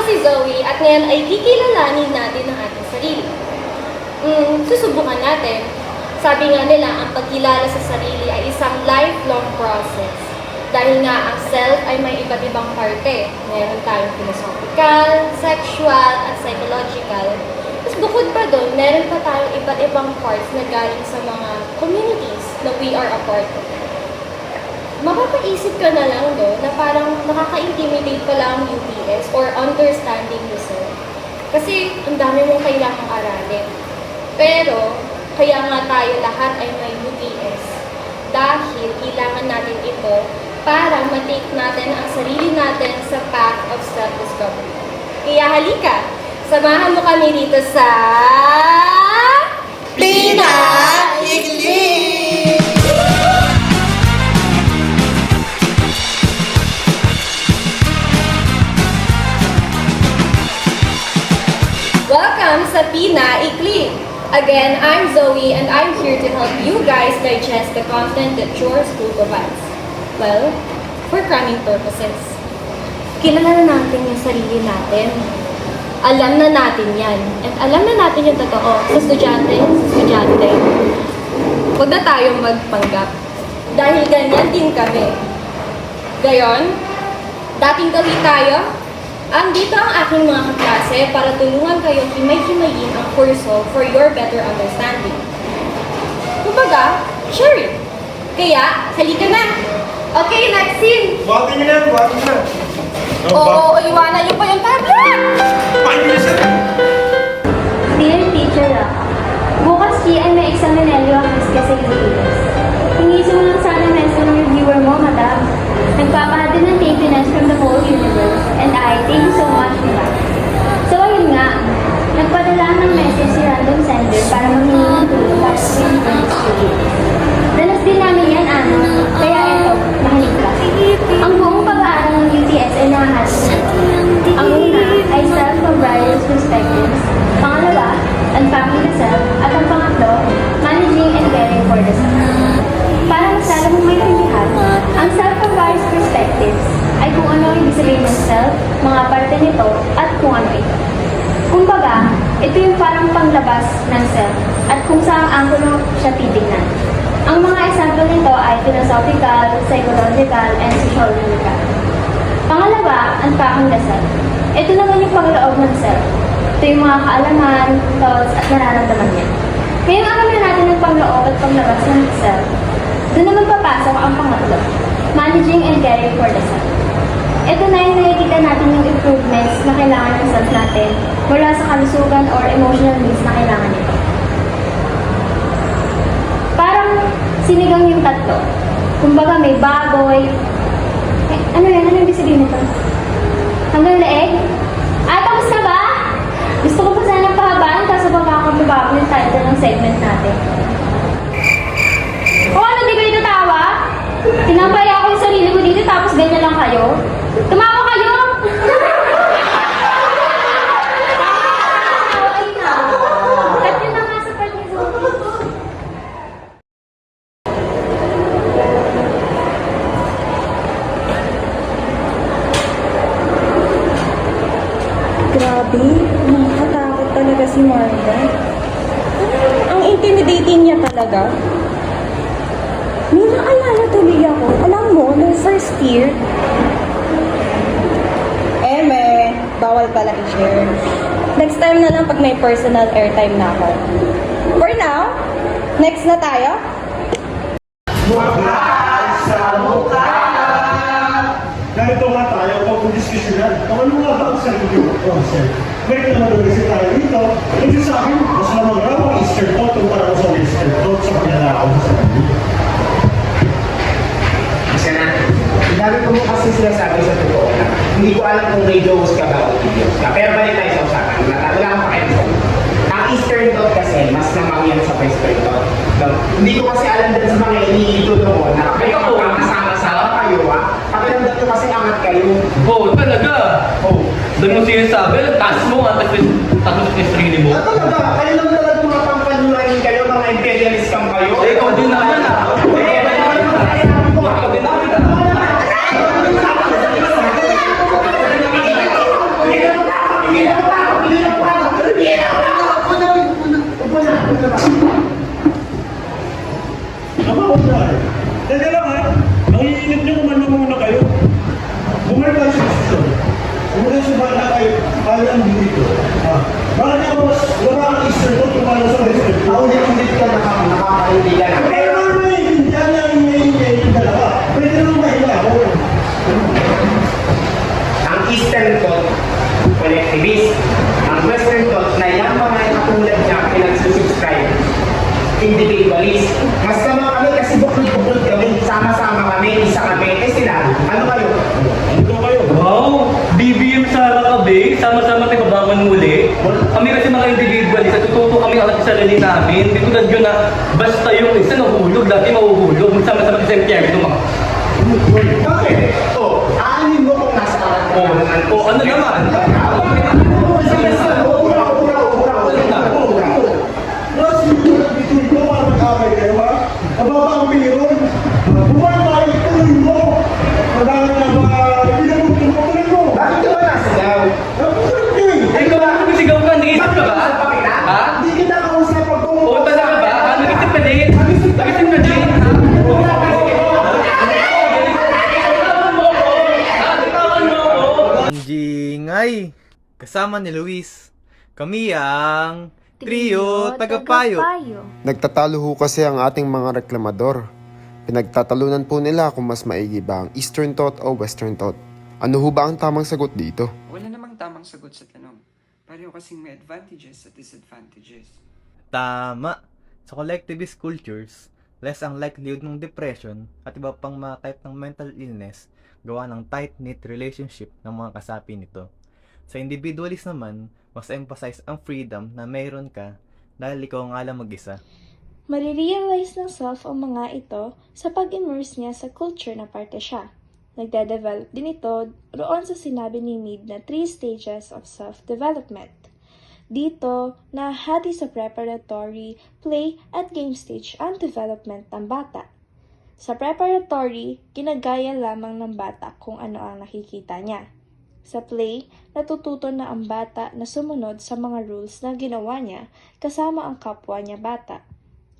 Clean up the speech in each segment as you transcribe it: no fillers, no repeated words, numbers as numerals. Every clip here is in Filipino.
si Zoe at ngayon ay kikilalanin natin ang ating sarili. Susubukan natin. Sabi nga nila, ang pagkilala sa sarili ay isang lifelong process. Dahil nga ang self ay may iba't ibang parte. Meron tayong philosophical, sexual, at psychological. Tapos bukod pa doon, meron pa tayong iba't ibang parts na galing sa mga communities na we are a part of. Mapapaisip ka na lang na parang nakaka-intimidate pa lang ang UTS or understanding yourself. Kasi ang dami mong kailangang aralin. Pero, kaya nga tayo lahat ay may UTS. Dahil kailangan natin ito para matake natin ang sarili natin sa path of self-discovery. Kaya halika, samahan mo kami dito sa... Pinaikli! Welcome sa Pinaikli! Again, I'm Zoe and I'm here to help you guys digest the content that your school provides. Well, for cramming purposes. Kilala na natin yung sarili natin. Alam na natin yan. At alam na natin yung totoo sa estudyante. Huwag na tayong magpanggap. Dahil ganyan din kami. Gayon, dating gawi tayo. Andito ang aking mga kaklase para tulungan kayong himay-himayin ang kurso for your better understanding. Kumbaga, sharing. Kaya, halika na! Okay, next scene! Buhatin niyo na, buhatin niyo na. Oo, iwanan niyo pa yung tablet! Paano niyo siya? Dear Teacher Raka, bukas ay may examinelyo ang miss kasi UTS. Hingi mo lang sana lesson reviewer mo, madam. Nagpapahati ng maintenance from the whole universe, and I thank you so much for that. So ayun nga, nagpadala ng message si random sender para manghingi ng tulong para sa UTS. Danas din namin yan, ano, kaya eto, mahinig ka. Ang buong pag-aaral ng UTS ay nahahalin. Ang una ay self from various perspectives. Pangalawa, unpacking the self. At ang pangatlo, managing and caring for the self. Para mas lalo mong maintindihan, ang self from various perspectives ay kung ano ang ibig sabihin ng self, mga parte nito, at kung ano ito. Kumbaga, ito yung parang panglabas ng self at kung saang anggulo siya titignan. Ang mga example nito ay philosophical, psychological, and sociological. Pangalawa, unpacking the self. Ito naman yung pagloob ng self. Ito yung mga kaalaman, thoughts, at nararamdaman niya. Ngayong alam na natin ang pagloob at paglabas ng self, doon naman papasok ang pangatlo, managing and caring for the self. Ito na yung nakikita natin yung improvements na kailangan ng self natin mula sa kalusugan or emotional needs na kailangan nito. Parang sinigang yung tatlo. Kumbaga may baboy. Ano yan? Ano yung ibig sabihin nito? Hanggang leeg? Tapos na ba? Gusto ko pa sanang pahabaan kaso baka yung title ng segment natin. O ano, di kayo tatawa? Tinampay ako yung sarili ko dito tapos ganyan lang kayo? Tumawa kayo! Cut yun na nga sa part ni Zoe. Grabe, nakakatakot talaga si Marga. Ang intimidating niya talaga. May naalala tuloy ako. Alam mo, nung first year, bawal pala i-share. Next time na lang pag may personal airtime na ako. For now, next na tayo. Mukha sa mukha! Ganito nga tayo pag-diskusyonan. Kung ano nga ba ang sarili mo? Oh, sir. May naman kasi tayo dito. Ito sa akin, mas lamang raw ang Easter thought kung parang sa Easter thought sa panlalakaw sa sarili. Kasi na, dami ko mo kasi sinasabi sa totoo na hindi ko alam kung may jokes ka ba o videos ka. Pero balik tayo sa usapan. Wala akong pakialam. Ang Eastern thought kasi, mas namang yan sa Western thought. Hindi ko kasi alam din sa mga iniituto mo na kayo po ang kasama-sama kayo ha. Pakiramdam ko kasi angat kayo. Oo, talaga. Oh. Doon mo sinasabi, taas mo nga, tapos yung sarili mo. Talaga, kayo lang talaga mga pangkalurahin kayo, mga imperialist kang kayo. Eh, ikaw din naman ah. Ikaw din naman ah. ang dito. Bakit nga mas wala ang Easter ko tumala sa Western? Paulit-ulit ka nakakaibigan na. Pero naman naiintindihan niya yung dalawa. Pwede naman mahiwa ako. Ang Eastern thought, collectivist. Ang Western thought na yung mga katulad niya pinagsusubscribe, individualist. Mas naman kami kasi buklod-buklod kami, sama-sama kami, isa kami. Eh sila, ano kayo? Ano kayo? Wow! BBM Sara ka, be. Sama-sama tayo babangon muli. Kami kasi mga individualist, natututo kami ang sarili namin. Hindi tulad yun na basta yung isa nahuhulog, dati mahuhulog. Magsama-sama sa impyerno mga. Bakit? O, aanin mo kung nasa karat O ano naman? Mas yung ko para mag-amay kayo, ha? Mababa ang piron. Buwan tayo, tuloy mo. Madami na ba? Pinagutong mo, tuloy mo. Bakit ka ba nasigaw? Nakukulit nyo eh. Ay, ikaw ba? Kumisigaw ka? Nag-iisip ka ba? Ha? Hindi kita kausap pag O talaga ba? Nag-iisip ka din? Nag-iisip ka din? Jingay! Kasama ni Luis. Kami ang Trio Tagapayo. Nagtatalo ho kasi ang ating mga reklamador. Pinagtatalunan po nila kung mas maigi ba ang Eastern Thought o Western Thought. Ano ho ba ang tamang sagot dito? Wala namang tamang sagot sa tanong. Pareho kasing may advantages at disadvantages. Tama! Sa collectivist cultures, less ang likelihood ng depression at iba pang mga type ng mental illness gawa ng tight-knit relationship ng mga kasapi nito. Sa individualist naman, mas emphasize ang freedom na mayroon ka dahil ikaw nga lang mag-isa. Marirealize ng self ang mga ito sa pag-immerse niya sa culture na parte siya. Nagde-develop din ito roon sa sinabi ni Mead na 3 stages of self-development. Dito, nahati sa preparatory, play at game stage ang development ng bata. Sa preparatory, ginagaya lamang ng bata kung ano ang nakikita niya. Sa play, natututo na ang bata na sumunod sa mga rules na ginawa niya kasama ang kapwa niya bata.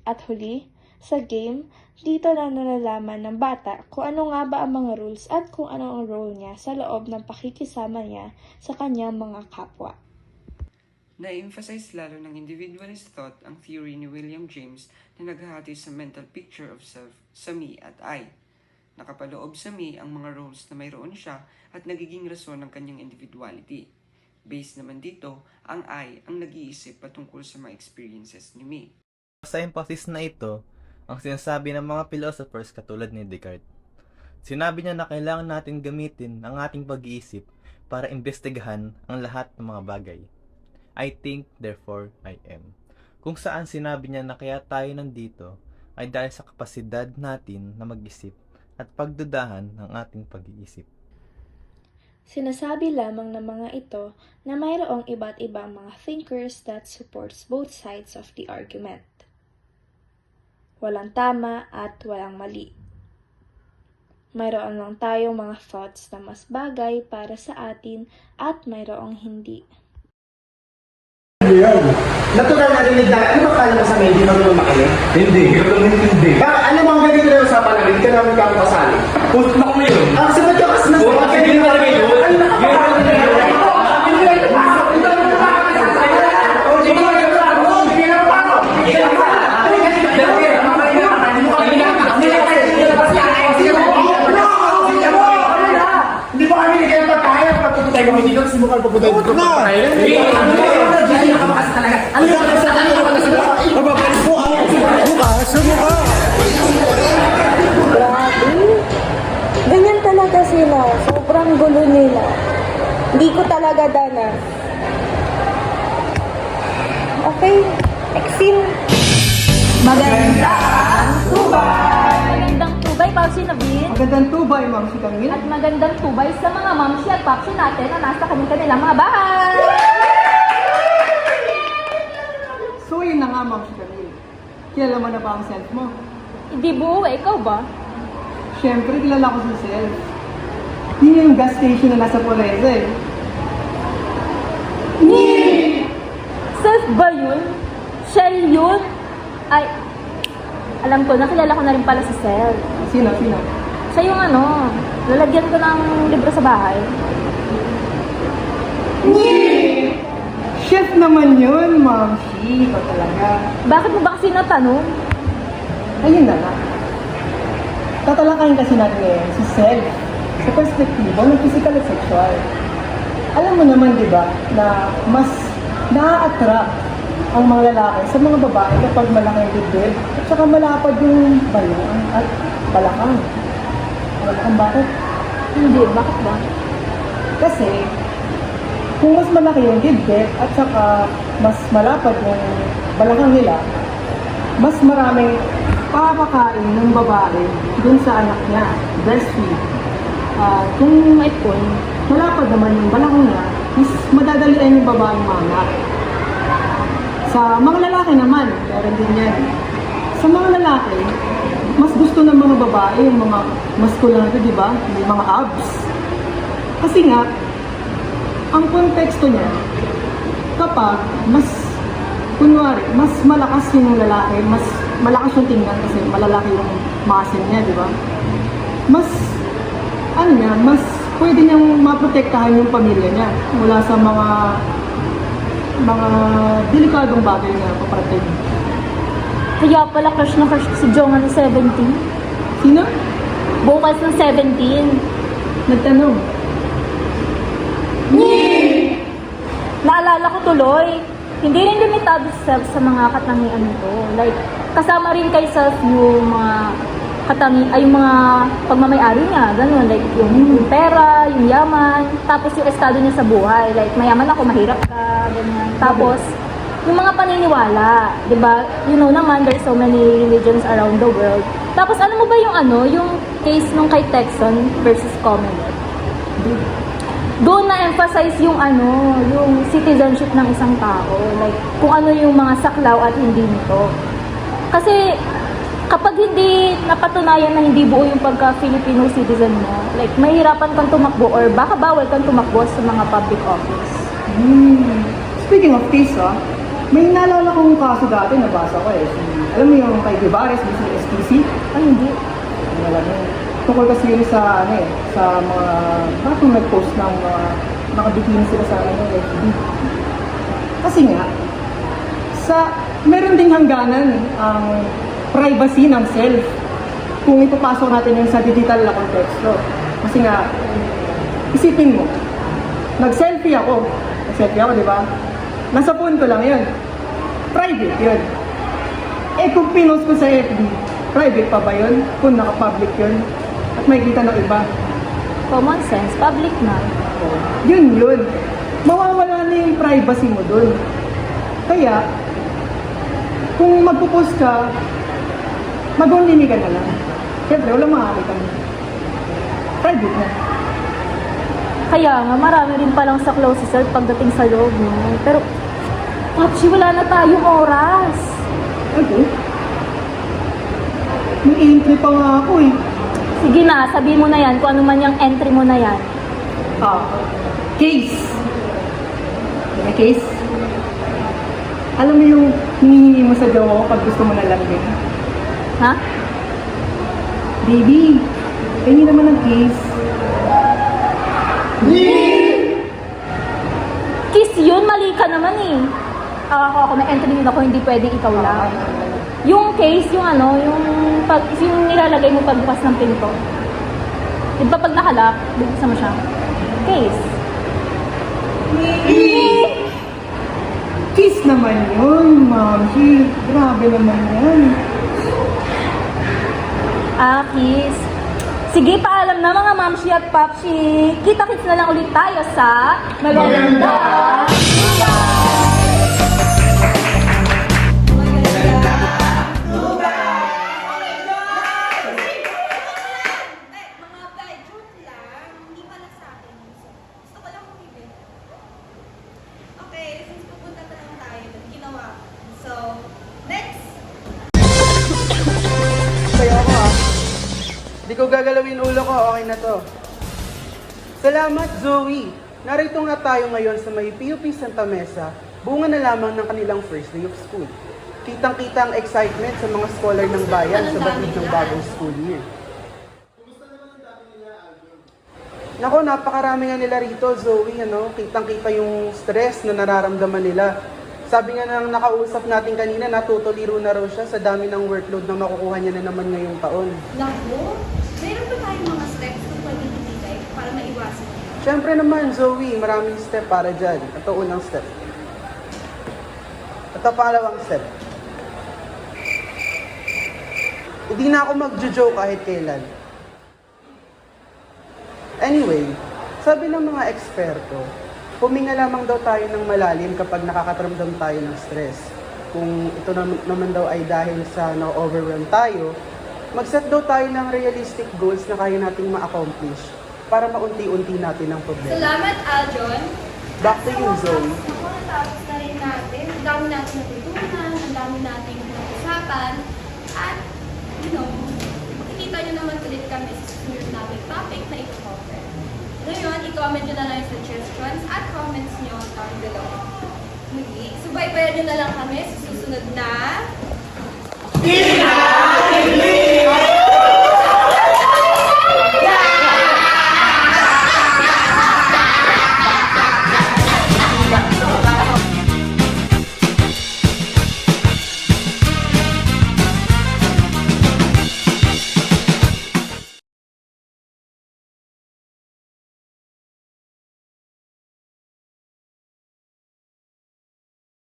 At huli, sa game, dito na nalalaman ng bata kung ano nga ba ang mga rules at kung ano ang role niya sa loob ng pakikisama niya sa kanyang mga kapwa. Na-emphasize lalo ng individualist thought ang theory ni William James na naghahati sa mental picture of self sa me at I. Nakapaloob sa me ang mga roles na mayroon siya at nagiging rason ng kanyang individuality. Based naman dito, ang I ang nag-iisip patungkol sa mga experiences ni me. Sa emphasis na ito, ang sinasabi ng mga philosophers katulad ni Descartes. Sinabi niya na kailangan natin gamitin ang ating pag-iisip para imbestigahan ang lahat ng mga bagay. I think, therefore I am. Kung saan sinabi niya na kaya tayo nandito ay dahil sa kapasidad natin na mag-isip at pagdudahan ng ating pag-iisip. Sinasabi lamang ng mga ito na mayroong iba't ibang mga thinkers that supports both sides of the argument. Walang tama at walang mali. Mayroon lang tayong mga thoughts na mas bagay para sa atin at mayroong hindi. Natural narinig na, ano ba kala mo sa medyo marunong makinig? Hindi, hindi. Ano mga ganito na usapan namin? Hindi ka namin kapapasali. Puto na kami yun. Ang sagot ka kasi nasa Puto kasi hindi talaga yun. Hindi ba kami nagkain pagkaya? Pagpuputay kami dito, kasi mukha pagpuputay dito. Grabe. Ganyan talaga sila. Sobrang gulo nila. Hindi ko talaga dana. Okay. Next scene. Magandang tubay, Papsi Nabin. Magandang tubay, Ma'am si Camille. At magandang tubay sa mga mamsi at papsi natin na nasa kanilang mga bahay. So, yun na nga, Ma'am si Camille. Kilala mo na ba ang self mo? Hindi buo, ikaw ba? Siyempre, kilala ko si self. Yun yung gas station na nasa Poleza eh. Self ba yun? Shell yun? Ay, alam ko, nakilala ko na rin pala si Sel. Sino? Siya yung lalagyan ko ng libro sa bahay. Chef naman yun, Ma'am Shi. Ikaw talaga. Bakit mo ba kasi natanong? Ayun na nga. Tatalakayin kasi natin ngayon si self sa perspektibo ng physical at sexual. Alam mo naman, di ba, na mas na-attract ang mga lalaki sa mga babae kapag malaki ang dibdib at saka malapad yung balon at balakang. Alam mo kung bakit? Hindi, bakit ba? Kasi, kung mas malaki yung dibdib at saka mas malapad yung balakang nila, mas maraming pakakain ng babae dun sa anak niya, breastfeed. Kung may point, malapad naman yung balakang niya, mas madadalian yung babaeng manak. Sa mga lalaki naman, meron din yan. Sa mga lalaki, mas gusto ng mga babae yung mga maskulante, di ba? Yung mga abs. Kasi nga, ang konteksto niya, kapag mas, kunwari, mas malakas yung lalaki, mas malakas yung tingnan kasi malalaki yung muscle niya, di ba? Mas, mas pwede niyang maprotektahan yung pamilya niya mula sa mga delikadong bagay na paparating. Kaya pala crush na crush ko si Jonga ng 17. Sino? Bukas ng 17. Nagtanong. Naalala ko tuloy, hindi rin limitado sa self sa mga katangian nito. Like, kasama rin kay self yung mga yung mga pagmamayari niya, ganun. Like, yung pera, yung yaman, tapos yung estado niya sa buhay. Like, mayaman ako, mahirap ka, ganyan. Tapos, yung mga paniniwala, di ba? You know naman, there's so many religions around the world. Tapos, ano mo ba yung case nung kay Texan versus Commonwealth? Doon na-emphasize yung yung citizenship ng isang tao. Like, kung ano yung mga saklaw at hindi nito. Kasi, kapag hindi napatunayan na hindi buo yung pagka-Filipino citizen mo, like, mahirapan kang tumakbo or baka bawal kang tumakbo sa mga public office. Speaking of case, may naalala kong kaso dati, nabasa ko eh. Alam mo yung kay Guivares, sa STC? Hindi. Alam mo, tungkol kasi yun sa, sa mga, bakit nag-post ng mga nakabikini sila sa FB. Kasi nga, meron ding hangganan ang privacy ng self kung ipapasok natin yun sa digital na konteksto. Kasi nga, isipin mo, nag-selfie ako, di ba? Nasa phone ko lang yun. Private yun. Eh kung pinost ko sa FB, private pa ba yun? Kung naka-public yun? At may kita ng iba. Common sense, public na. Yun. Mawawala na yung privacy mo dun. Kaya, kung magpo-post ka, mag-only ka na lang. Siyempre, walang makakita mo. Private na. Kaya nga, marami rin palang saklaw si Sir pagdating sa loob mo. Pero, Papsi, wala na tayong oras. Okay. May entry pa nga ako eh. Sige na, sabihin mo na yan kung ano man yung entry mo na yan. Case. May case? Alam mo yung hinihingi mo sa jowa ko pag gusto mo na lambing? Ha? Baby, pengi naman ang case. Kiss yun, mali ka naman eh. Ako, may entry din ako, hindi pwede ikaw lang. Yung case, yung nilalagay mo pagbukas ng pinto. Di ba pag nakalak, bubuksan mo siya? Case. Kiss naman yun, Ma'am. Grabe naman yan. Kiss. Sige, paalam na mga mamshi at papshi. Kita-kits na lang ulit tayo sa Maganda Di ko gagalawin ulo ko, okay na to. Salamat, Zoe! Narito nga tayo ngayon sa may PUP Santa Mesa, bunga na lamang ng kanilang first day of school. Kitang-kita ang excitement sa mga scholar ng bayan sa batid ng bagong school year. Nako, napakarami nga nila rito, Zoe, ano? Kitang-kita yung stress na nararamdaman nila. Sabi nga nang nakausap natin kanina, natutuliro na raw siya sa dami ng workload na makukuha niya na naman ngayong taon. Naku, meron ba tayong mga steps na pwede ibigay para maiwasan? Siyempre naman, Zoe, maraming step para dyan. Ito unang step. Ito pangalawang step. Hindi na ako mag-joke kahit kailan. Anyway, sabi ng mga eksperto, huminga lamang daw tayo ng malalim kapag nakakaramdam tayo ng stress. Kung ito naman daw ay dahil sa na-overwhelm tayo, mag-set daw tayo ng realistic goals na kaya nating ma-accomplish para maunti-unti natin ang problema. Salamat, Aljon. Back to you, Zoe. Ako, natapos na rin natin. Ang dami natin natutunan, ang dami nating usapan, at, makikita nyo naman ulit kami sa susunod namin topic na i-cover. Ngayon, i-comment nyo na lang yung suggestions at comments nyo down below. Muli, subaybayan nyo na lang kami sa susunod na...